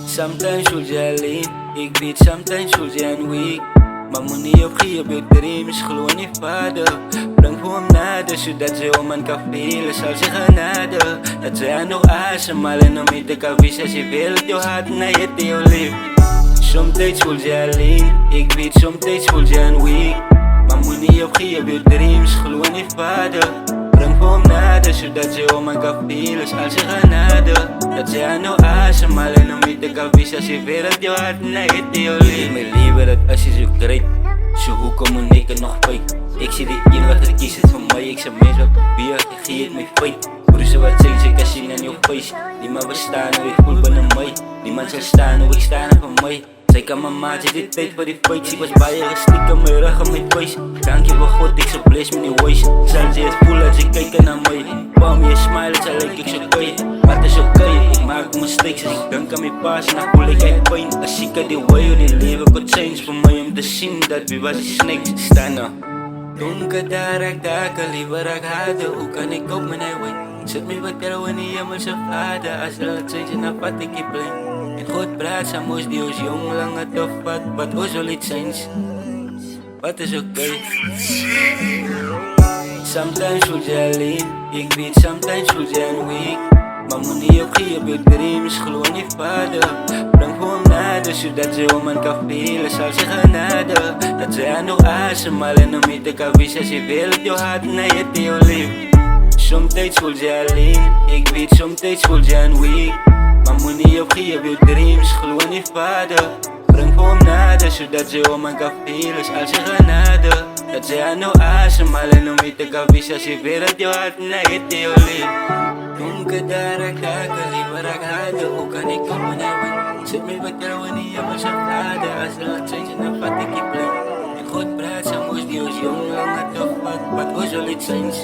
Sometimes voel je alleen, ik weet sometimes voel je weak. Maar moet niet opgeven op je dream, is gewoon niet vader. Bring voor hem nader, zodat ze om aan kan velen. Zal ze genade, dat ze haar nog asemhalen. Om je te kan wisten als je wil dat je hart naar je te lief. Sometimes voel je alleen, ik weet sometimes voel je weak. Maar moet niet opgeven op je dream, is gewoon niet vader. Bring voor hem nader, zodat ze om aan kan velen. Zal ze genade, dat ze haar nog asemhalen. Om je te kan wisten als je wil dat je hart naar je te lief. Ik me liever dat als je zo krijgt, zo hoe kom ik nog fake. Ik zie die in wat er kiest het voor mij. Ik zeg mensen wat bier, ik geef het me fake. Broer wat zeg ze kan zien aan je face. Niemand wil staan hoe ik voel binnen mij. Niemand zal staan hoe ik sta van mij. Zij kan mijn maatje dit tijd voor die fights. Ik was bij je gestikt aan mijn rug en mijn face. Dank je wel God, ik zo bless met die waist. Zal ze het voelen als ze kijken naar mij. Bam je smile, zal ik zo kwijt. Maar het is oké, ik maak mistakes. Als ik denk aan mijn paas, dan voel ik echt pijn. Als ik aan die way, die leven kon change. Voor mij om te zien dat wie was die snakes staan nou. Donker daar ik daken, liever ik harder. Hoe kan ik op mijn highway? Zet me wat er wanneer je me zo vader. Als er al change, dan vat ik je plein. En God praat, sa moest die ons jong lang het of wat ons wel iets eens. Wat is oké? Sometimes voel je alleen, ik weet sometimes voel je weak. Maar moet niet opgeven op je dream, is gewoon niet vader. Bring voor hem nader, zodat ze om aan kan velen. Zal ze genade, dat ze haar nog asemhalen. Om je te kan wisten als je wil dat je hart naar je te lief. Sometimes voel je alleen, ik weet sometimes voel je weak. Maar moet niet opgeven op je dream, is gewoon niet vader. Bring voor hem nader, zodat ze om aan kan velen. Zal ze genade, dat ze haar nog asemhalen. Om je te kan wisten als je wil dat je hart naar je te lief. Donker daar ik daken, liever ik harder. Hoe kan ik op mijn highway? Zet me wat er wanneer je me zo vader. Als er al change, dan vat ik je plein. En God praat, sa moest die ons jong lang het of wat ons wel iets eens.